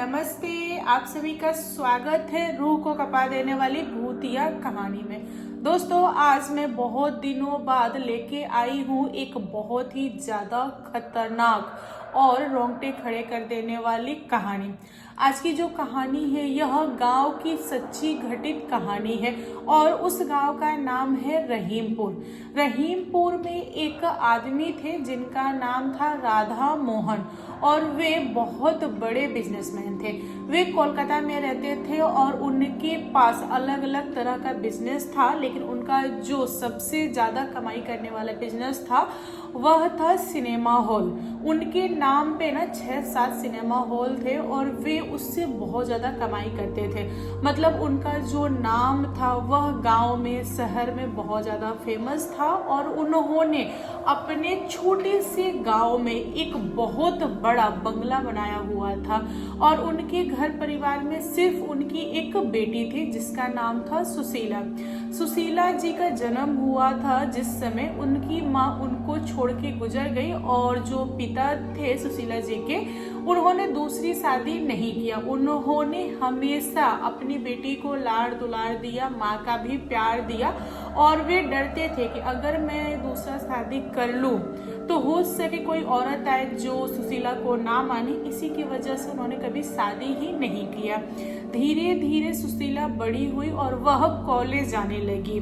नमस्ते, आप सभी का स्वागत है रूह को कपा देने वाली भूतिया कहानी में। दोस्तों, आज मैं बहुत दिनों बाद लेके आई हूँ एक बहुत ही ज़्यादा खतरनाक और रोंगटे खड़े कर देने वाली कहानी। आज की जो कहानी है यह गांव की सच्ची घटित कहानी है और उस गांव का नाम है रहीमपुर। रहीमपुर में एक आदमी थे जिनका नाम था राधा मोहन और वे बहुत बड़े बिजनेसमैन थे। वे कोलकाता में रहते थे और उनके पास अलग अलग तरह का बिजनेस था, लेकिन उनका जो सबसे ज़्यादा कमाई करने वाला बिजनेस था वह था सिनेमा हॉल। उनके नाम पे ना 6-7 सिनेमा हॉल थे और वे उससे बहुत ज़्यादा कमाई करते थे। मतलब उनका जो नाम था वह गांव में, शहर में बहुत ज़्यादा फेमस था और उन्होंने अपने छोटे से गांव में एक बहुत बड़ा बंगला बनाया हुआ था और उनके घर परिवार में सिर्फ उनकी एक बेटी थी जिसका नाम था सुशीला। सुशीला जी का जन्म हुआ था जिस समय उनकी माँ उनको छोड़ के गुजर गई और जो पिता थे सुशीला जी के, उन्होंने दूसरी शादी नहीं किया। उन्होंने हमेशा अपनी बेटी को लाड़ दुलार दिया, माँ का भी प्यार दिया और वे डरते थे कि अगर मैं दूसरा शादी कर लूँ तो हो सके कोई औरत आए जो सुशीला को ना माने। इसी की वजह से उन्होंने कभी शादी ही नहीं किया। धीरे धीरे सुशीला बड़ी हुई और वह कॉलेज जाने लगी।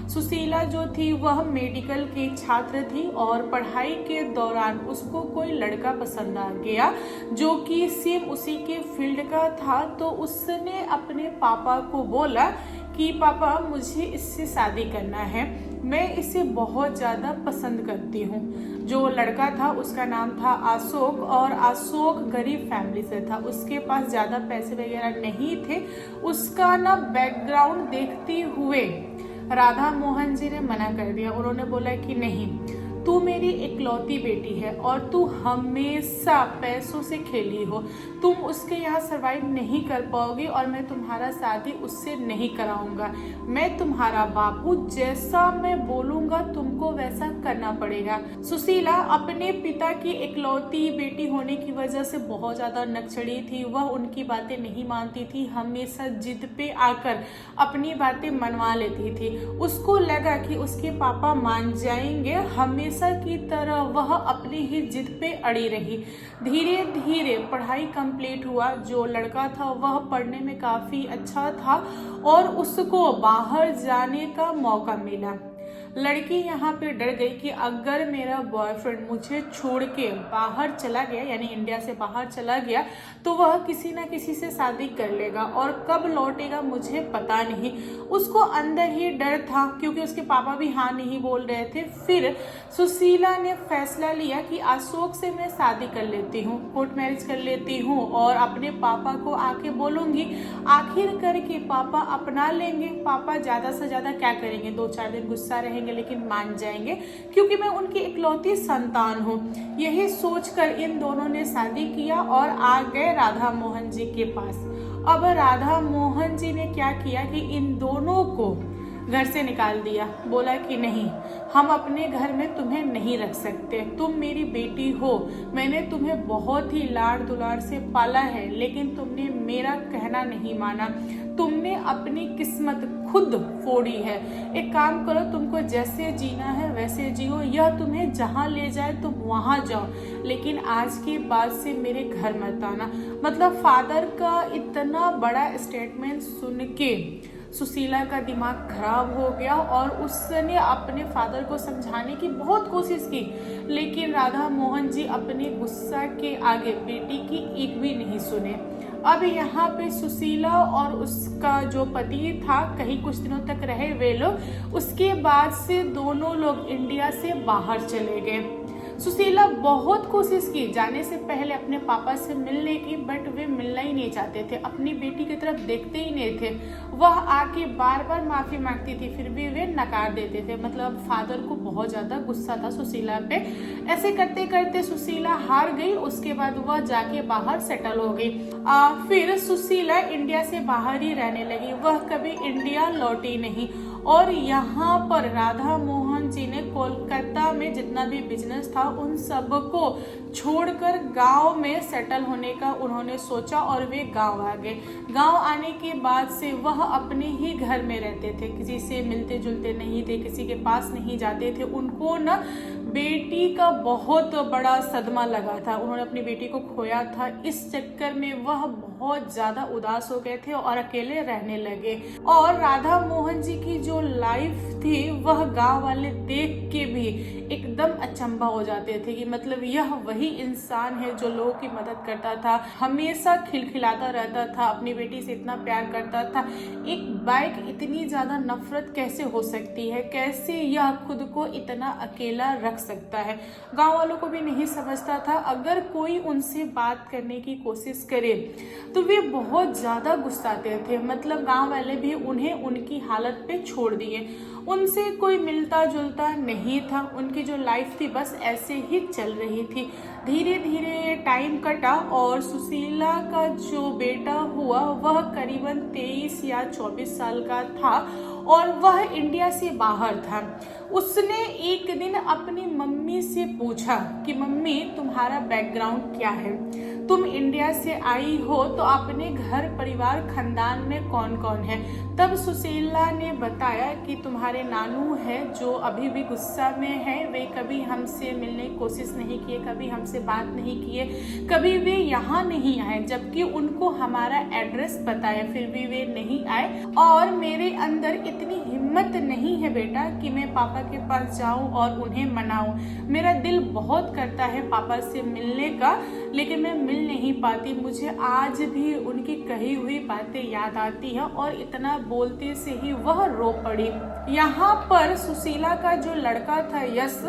सुशीला जो थी वह मेडिकल की छात्र थी और पढ़ाई के दौरान उसको कोई लड़का पसंद आ गया जो कि सेम उसी के फील्ड का था। तो उसने अपने पापा को बोला कि पापा मुझे इससे शादी करना है, मैं इसे बहुत ज़्यादा पसंद करती हूँ। जो लड़का था उसका नाम था अशोक और अशोक गरीब फैमिली से था। उसके पास ज़्यादा पैसे वगैरह नहीं थे। उसका ना बैकग्राउंड देखते हुए राधा मोहन जी ने मना कर दिया। उन्होंने बोला कि नहीं, तू मेरी इकलौती बेटी है और तू हमेशा पैसों से खेली हो, तुम उसके यहाँ सरवाइव नहीं कर पाओगी और मैं तुम्हारा शादी उससे नहीं कराऊंगा। मैं तुम्हारा बाप हूँ, जैसा मैं बोलूंगा तुमको वैसा करना पड़ेगा। सुशीला अपने पिता की इकलौती बेटी होने की वजह से बहुत ज्यादा नकचड़ी थी। वह उनकी बातें नहीं मानती थी, हमेशा जिद पे आकर अपनी बातें मनवा लेती थी। उसको लगा कि उसके पापा मान जाएंगे। हमेशा की तरह वह अपनी ही जिद पे अड़ी रही। धीरे धीरे पढ़ाई कंप्लीट हुआ। जो लड़का था वह पढ़ने में काफी अच्छा था और उसको बाहर जाने का मौका मिला। लड़की यहाँ पे डर गई कि अगर मेरा बॉयफ्रेंड मुझे छोड़ के बाहर चला गया, यानी इंडिया से बाहर चला गया, तो वह किसी ना किसी से शादी कर लेगा और कब लौटेगा मुझे पता नहीं। उसको अंदर ही डर था क्योंकि उसके पापा भी हाँ नहीं बोल रहे थे। फिर सुशीला ने फैसला लिया कि अशोक से मैं शादी कर लेती हूँ, कोर्ट मैरिज कर लेती हूँ और अपने पापा को आके बोलूंगी। आखिर करके पापा अपना लेंगे। पापा ज्यादा से ज्यादा क्या करेंगे, 2-4 दिन गुस्सा रहेंगे लेकिन मान जाएंगे क्योंकि मैं उनकी इकलौती संतान हूँ। यही सोचकर इन दोनों ने शादी किया और आ गए राधा मोहन जी के पास। अब राधा मोहन जी ने क्या किया कि इन दोनों को घर से निकाल दिया। बोला कि नहीं, हम अपने घर में तुम्हें नहीं रख सकते, तुम मेरी बेटी हो, मैंने तुम्हें बहुत ही लाड़ दुलार से पाला है, लेकिन तुमने मेरा कहना नहीं माना, तुमने अपनी किस्मत खुद फोड़ी है। एक काम करो, तुमको जैसे जीना है वैसे जियो, यह तुम्हें जहाँ ले जाए तुम वहाँ जाओ, लेकिन आज के बाद से मेरे घर मत आना। मतलब फादर का इतना बड़ा स्टेटमेंट सुन के सुशीला का दिमाग खराब हो गया और उसने अपने फादर को समझाने की बहुत कोशिश की, लेकिन राधा मोहन जी अपने गुस्सा के आगे बेटी की एक भी नहीं सुने। अब यहाँ पे सुशीला और उसका जो पति था कहीं कुछ दिनों तक रहे वे लोग। उसके बाद से दोनों लोग इंडिया से बाहर चले गए। सुशीला बहुत कोशिश की जाने से पहले अपने पापा से मिलने की, बट वे मिलना ही नहीं चाहते थे, अपनी बेटी की तरफ देखते ही नहीं थे। वह आके बार बार माफी मांगती थी फिर भी वे नकार देते थे। मतलब फादर को बहुत ज्यादा गुस्सा था सुशीला पे। ऐसे करते करते सुशीला हार गई। उसके बाद वह जाके बाहर सेटल हो गई। फिर सुशीला इंडिया से बाहर ही रहने लगी। वह कभी इंडिया लौटी नहीं और यहाँ पर राधा मोहन जी ने कोलकाता में जितना भी बिजनेस था उन सबको छोड़कर गांव में सेटल होने का उन्होंने सोचा और वे गांव आ गए। गांव आने के बाद से वह अपने ही घर में रहते थे, किसी से मिलते जुलते नहीं थे, किसी के पास नहीं जाते थे। उनको ना बेटी का बहुत बड़ा सदमा लगा था, उन्होंने अपनी बेटी को खोया था। इस चक्कर में वह बहुत ज्यादा उदास हो गए थे और अकेले रहने लगे। और राधा मोहन जी की जो लाइफ थी वह गांव वाले देख के भी एकदम अचंभा हो जाते थे कि मतलब यह वही इंसान है जो लोगों की मदद करता था, हमेशा खिलखिलाता रहता था, अपनी बेटी से इतना प्यार करता था। एक बाइक इतनी ज्यादा नफरत कैसे हो सकती है, कैसे यह खुद को इतना अकेला रख सकता है। गांव वालों को भी नहीं समझता था। अगर कोई उनसे बात करने की कोशिश करे तो वे बहुत ज्यादा गुस्साते थे। मतलब गांव वाले भी उन्हें उनकी हालत पे छोड़ दिए, उनसे कोई मिलता जुलता नहीं था। उनकी जो लाइफ थी बस ऐसे ही चल रही थी। धीरे धीरे टाइम कटा और सुशीला का जो बेटा हुआ वह करीबन 23 या 24 साल का था और वह इंडिया से बाहर था। उसने एक दिन अपनी मम्मी से पूछा कि मम्मी तुम्हारा बैकग्राउंड क्या है, तुम इंडिया से आई हो तो अपने घर परिवार खानदान में कौन कौन है। तब सुशीला ने बताया कि तुम्हारे नानू है जो अभी भी गुस्सा में है, वे कभी हमसे मिलने की कोशिश नहीं किए, कभी हमसे बात नहीं किए, कभी वे यहाँ नहीं आए, जबकि उनको हमारा एड्रेस पता है फिर भी वे नहीं आए। और मेरे अंदर इतनी हिम्मत नहीं है बेटा कि मैं पापा के पास जाऊं और उन्हें मनाऊं। मेरा दिल बहुत करता है पापा से मिलने का, लेकिन मैं मिल नहीं पाती। मुझे आज भी उनकी कही हुई बातें याद आती है और इतना बोलते से ही वह रो पड़ी। यहाँ पर सुशीला का जो लड़का था यश,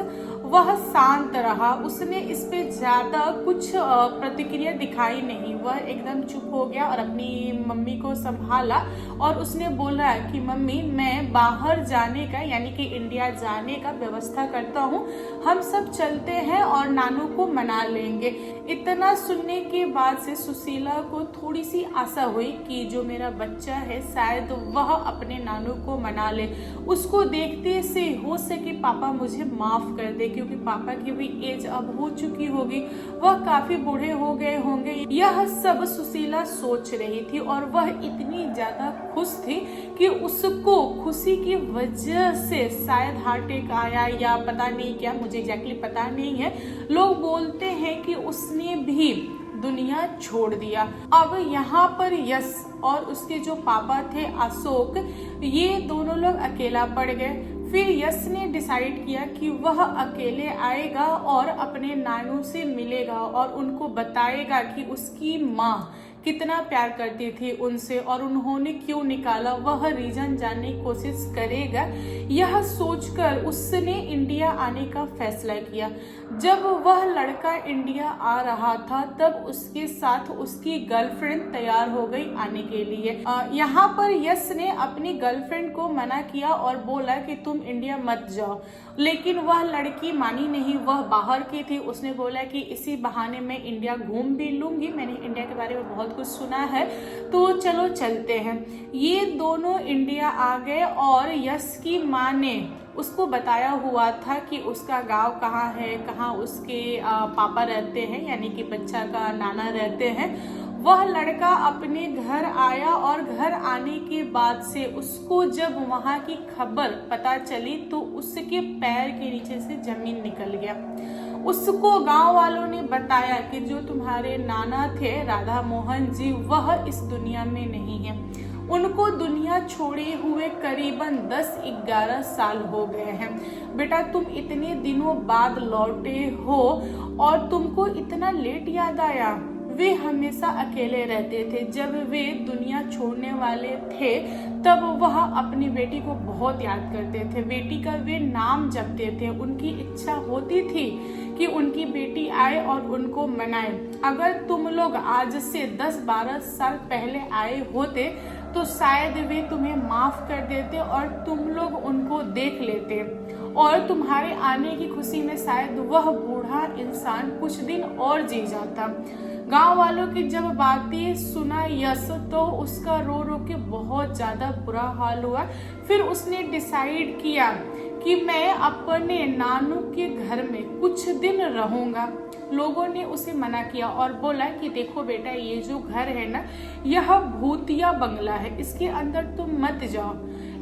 वह शांत रहा। उसने इस पे ज्यादा कुछ प्रतिक्रिया दिखाई नहीं। वह एकदम चुप हो गया और अपनी मम्मी को संभाला और उसने बोला कि मम्मी मैं बाहर जाने का यानी कि इंडिया जाने का व्यवस्था करता हूँ, हम सब चलते हैं और नानू को मना लेंगे। इतना सुनने के बाद से सुशीला को थोड़ी सी आशा हुई कि जो मेरा बच्चा है शायद वह अपने नानू को मना ले। उसको देखते से हो सके पापा मुझे माफ कर दे, क्योंकि पापा की भी एज अब हो चुकी होगी, वह काफी बूढ़े हो गए होंगे। यह सब सुशीला सोच रही थी और वह इतनी ज्यादा खुश थी कि उसको खुशी की वजह से शायद हार्ट अटैक आया या पता नहीं क्या, मुझे एग्जैक्टली पता नहीं है। लोग बोलते हैं कि उसने भी दुनिया छोड़ दिया। अब यहाँ पर यश और उसके जो पापा थे अशोक, ये दोनों लोग अकेला पड़ गए। फिर यश ने डिसाइड किया कि वह अकेले आएगा और अपने नानू से मिलेगा और उनको बताएगा कि उसकी माँ कितना प्यार करती थी उनसे और उन्होंने क्यों निकाला, वह रीजन जानने की कोशिश करेगा। यह सोचकर उसने इंडिया आने का फैसला किया। जब वह लड़का इंडिया आ रहा था तब उसके साथ उसकी गर्लफ्रेंड तैयार हो गई आने के लिए। यहाँ पर यश ने अपनी गर्लफ्रेंड को मना किया और बोला कि तुम इंडिया मत जाओ, लेकिन वह लड़की मानी नहीं, वह बाहर की थी। उसने बोला कि इसी बहाने मैं इंडिया घूम भी लूंगी, मैंने इंडिया के बारे में बहुत कुछ सुना है, तो चलो चलते हैं। ये दोनों इंडिया आ गए और यश की माँ ने उसको बताया हुआ था कि उसका गांव कहाँ है, कहाँ उसके पापा रहते हैं यानी कि बच्चा का नाना रहते हैं। वह लड़का अपने घर आया और घर आने के बाद से उसको जब वहाँ की खबर पता चली तो उसके पैर के नीचे से जमीन निकल गया। उसको गांव वालों ने बताया कि जो तुम्हारे नाना थे राधा मोहन जी, वह इस दुनिया में नहीं है। उनको दुनिया छोड़े हुए करीबन 10-11 साल हो गए हैं। बेटा तुम इतने दिनों बाद लौटे हो और तुमको इतना लेट याद आया। वे हमेशा अकेले रहते थे। जब वे दुनिया छोड़ने वाले थे तब वह अपनी बेटी को बहुत याद करते थे, बेटी का वे नाम जपते थे। उनकी इच्छा होती थी कि उनकी बेटी आए और उनको मनाए। अगर तुम लोग आज से 10-12 साल पहले आए होते तो शायद वे तुम्हें माफ कर देते और तुम लोग उनको देख लेते और तुम्हारे आने की खुशी में शायद वह बूढ़ा इंसान कुछ दिन और जी जाता। गांव वालों की जब बातें सुना यश तो उसका रो रो के बहुत ज्यादा बुरा हाल हुआ। फिर उसने डिसाइड किया कि मैं अपने नानू के घर में कुछ दिन रहूंगा। लोगों ने उसे मना किया और बोला कि देखो बेटा, ये जो घर है ना, यह भूतिया बंगला है, इसके अंदर तुम मत जाओ।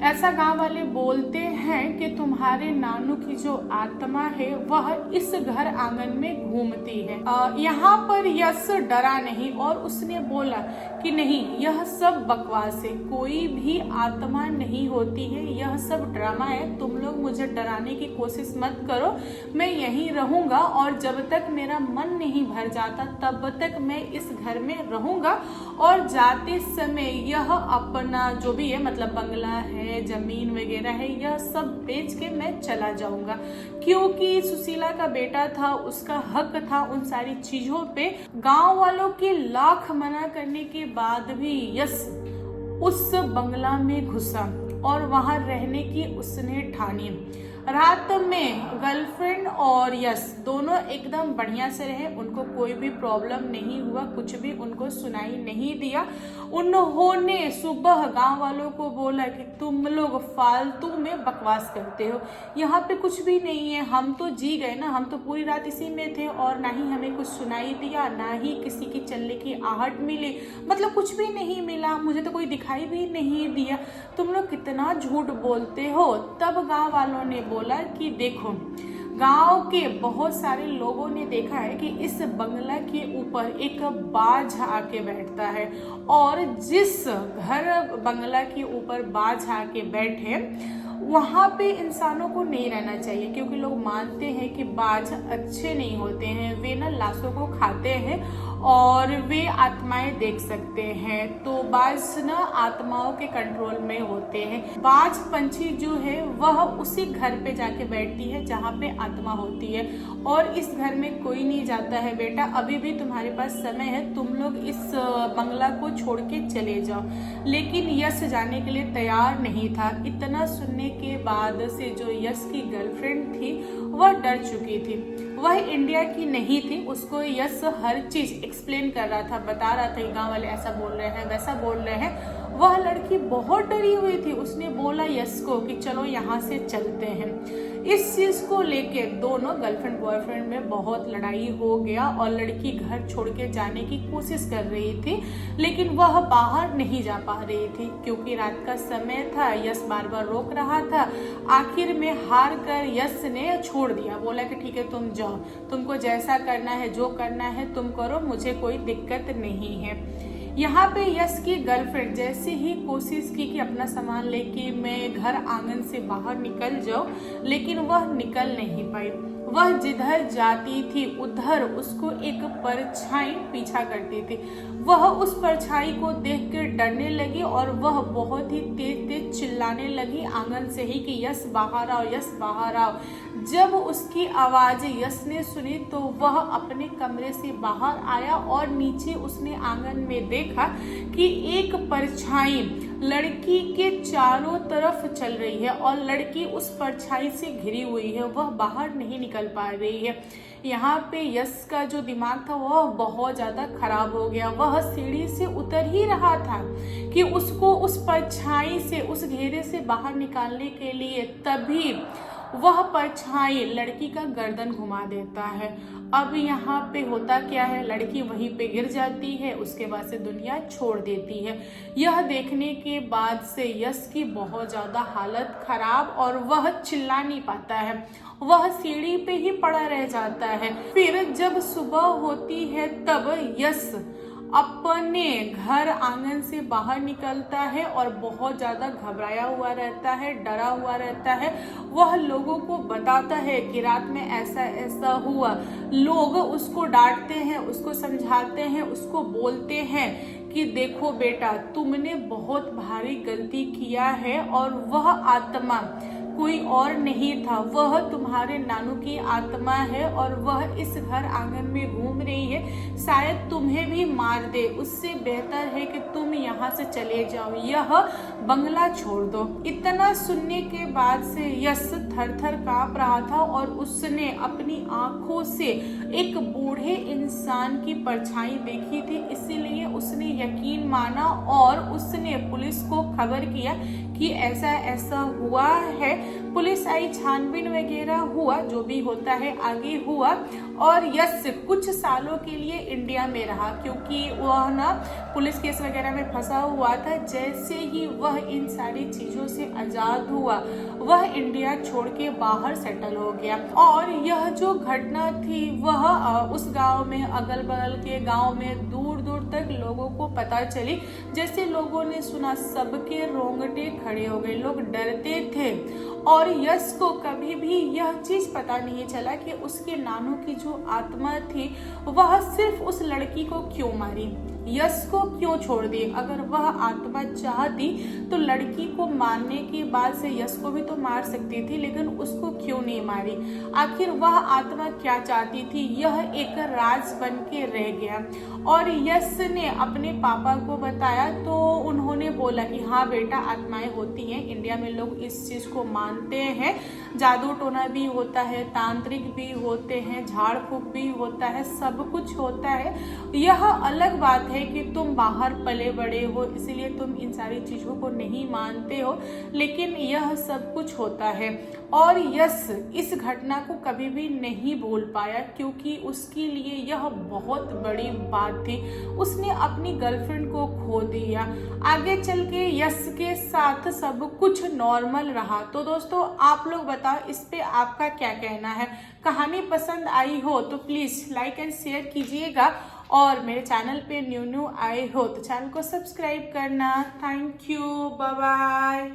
ऐसा गांव वाले बोलते हैं कि तुम्हारे नानू की जो आत्मा है वह इस घर आंगन में घूमती है। यहाँ पर यश डरा नहीं और उसने बोला कि नहीं, यह सब बकवास है, कोई भी आत्मा नहीं होती है, यह सब ड्रामा है, तुम लोग मुझे डराने की कोशिश मत करो, मैं यहीं रहूंगा और जब तक मेरा मन नहीं भर जाता तब तक मैं इस घर में रहूंगा। और जाते समय यह अपना जो भी है, मतलब बंगला है, जमीन वगैरह है, यह सब बेच के मैं चला जाऊंगा, क्योंकि सुशीला का बेटा था, उसका हक था उन सारी चीजों पे। गांव वालों के लाख मना करने के बाद भी यश उस बंगला में घुसा और वहां रहने की उसने ठानी। रात में गर्लफ्रेंड और यश दोनों एकदम बढ़िया से रहे, उनको कोई भी प्रॉब्लम नहीं हुआ, कुछ भी उनको सुनाई नहीं दिया। उन्होंने सुबह गांव वालों को बोला कि तुम लोग फालतू में बकवास करते हो, यहाँ पे कुछ भी नहीं है, हम तो जी गए ना, हम तो पूरी रात इसी में थे और ना ही हमें कुछ सुनाई दिया, ना ही किसी की चलने की आहट मिली, मतलब कुछ भी नहीं मिला, मुझे तो कोई दिखाई भी नहीं दिया, तुम लोग कितना झूठ बोलते हो। तब गांव वालों ने बोला कि देखो, गांव के बहुत सारे लोगों ने देखा है कि इस बंगला के ऊपर एक बाज आके बैठता है और जिस घर बंगला के ऊपर बाज आके बैठे वहां पे इंसानों को नहीं रहना चाहिए, क्योंकि लोग मानते हैं कि बाज अच्छे नहीं होते हैं, वे ना लाशों को खाते हैं और वे आत्माएं देख सकते हैं, तो बाज ना आत्माओं के कंट्रोल में होते हैं। बाज पंछी जो है वह उसी घर पे जाके बैठती है जहाँ पे आत्मा होती है और इस घर में कोई नहीं जाता है। बेटा, अभी भी तुम्हारे पास समय है, तुम लोग इस बंगला को छोड़ के चले जाओ। लेकिन यश जाने के लिए तैयार नहीं था। इतना सुनने के बाद से जो यश की गर्लफ्रेंड थी वह डर चुकी थी। वह इंडिया की नहीं थी, उसको यश हर चीज एक्सप्लेन कर रहा था, बता रहा था कि गांव वाले ऐसा बोल रहे हैं, वैसा बोल रहे हैं। वह लड़की बहुत डरी हुई थी। उसने बोला यश को कि चलो यहाँ से चलते हैं। इस चीज को लेके दोनों गर्लफ्रेंड बॉयफ्रेंड में बहुत लड़ाई हो गया और लड़की घर छोड़ के जाने की कोशिश कर रही थी, लेकिन वह बाहर नहीं जा पा रही थी क्योंकि रात का समय था। यश बार बार रोक रहा था। आखिर में हार कर यश ने छोड़ दिया, बोला कि ठीक है तुम जाओ, तुमको जैसा करना है, जो करना है तुम करो, मुझे कोई दिक्कत नहीं है। यहाँ पे यश की गर्लफ्रेंड जैसे ही कोशिश की कि अपना सामान लेके मैं घर आंगन से बाहर निकल जाऊं, लेकिन वह निकल नहीं पाई। वह जिधर जाती थी उधर उसको एक परछाई पीछा करती थी। वह उस परछाई को देख कर डरने लगी और वह बहुत ही तेज तेज चिल्लाने लगी आंगन से ही कि यश बाहर आओ, यश बाहर आओ। जब उसकी आवाज यश ने सुनी तो वह अपने कमरे से बाहर आया और नीचे उसने आंगन में देखा कि एक परछाई लड़की के चारों तरफ चल रही है और लड़की उस परछाई से घिरी हुई है, वह बाहर नहीं निकल पा रही है। यहाँ पे यश का जो दिमाग था वह बहुत ज्यादा खराब हो गया। वह सीढ़ी से उतर ही रहा था कि उसको उस परछाई से, उस घेरे से बाहर निकालने के लिए, तभी वह परछाई लड़की का गर्दन घुमा देता है। अब यहाँ पे होता क्या है, लड़की वहीं पे गिर जाती है, उसके बाद से दुनिया छोड़ देती है। यह देखने के बाद से यश की बहुत ज्यादा हालत खराब और वह चिल्ला नहीं पाता है, वह सीढ़ी पे ही पड़ा रह जाता है। फिर जब सुबह होती है तब यश अपने घर आंगन से बाहर निकलता है और बहुत ज्यादा घबराया हुआ रहता है, डरा हुआ रहता है। वह लोगों को बताता है कि रात में ऐसा ऐसा हुआ। लोग उसको डांटते हैं, उसको समझाते हैं, उसको बोलते हैं कि देखो बेटा, तुमने बहुत भारी गलती किया है और वह आत्मा कोई और नहीं था, वह तुम्हारे नानू की आत्मा है और वह इस घर आंगन में घूम रही है, शायद तुम्हें भी मार दे। उससे बेहतर है कि तुम यहाँ से चले जाओ, यह बंगला छोड़ दो। इतना सुनने के बाद से यश थर-थर कांप रहा था और उसने अपनी आंखों से एक बूढ़े इंसान की परछाई देखी थी, इसीलिए उसने यकीन माना और उसने पुलिस को खबर किया कि ऐसा ऐसा हुआ है। पुलिस आई, छानबीन वगैरह हुआ, जो भी होता है आगे हुआ और यश कुछ सालों के लिए इंडिया में रहा, क्योंकि वह ना पुलिस केस वगैरह में फंसा हुआ था। जैसे ही वह इन सारी चीजों से आजाद हुआ, वह इंडिया छोड़ के बाहर सेटल हो गया। और यह जो घटना थी वह उस गांव में, अगल बगल के गांव में दूर दूर तक लोगों को पता चली। जैसे लोगों ने सुना, सबके रोंगटे खड़े हो गए, लोग डरते थे। और यश को कभी भी यह चीज पता नहीं चला कि उसके नानू की जो आत्मा थी वह सिर्फ उस लड़की को क्यों मारी, यश को क्यों छोड़ दी। अगर वह आत्मा चाहती तो लड़की को मारने के बाद से यश को भी तो मार सकती थी, लेकिन उसको क्यों नहीं मारी। आखिर वह आत्मा क्या चाहती थी, यह एक राज बन के रह गया। और यश ने अपने पापा को बताया तो उन्होंने बोला कि हाँ बेटा, आत्माएं होती हैं, इंडिया में लोग इस चीज को मानते हैं, जादू टोना भी होता है, तांत्रिक भी होते हैं, झाड़ फूक भी होता है, सब कुछ होता है। यह अलग बात है कि तुम बाहर पले बड़े हो, इसलिए तुम इन सारी चीजों को नहीं मानते हो, लेकिन यह सब कुछ होता है। और यश इस घटना को कभी भी नहीं भूल पाया, क्योंकि उसके लिए यह बहुत बड़ी बात थी। उसने अपनी गर्लफ्रेंड को खो दिया। आगे चल के यश के साथ सब कुछ नॉर्मल रहा। तो दोस्तों, आप लोग बताओ इस पे आपका क्या कहना है। कहानी पसंद आई हो तो प्लीज लाइक एंड शेयर कीजिएगा, और मेरे चैनल पे न्यू आए हो तो चैनल को सब्सक्राइब करना। Thank you, bye bye.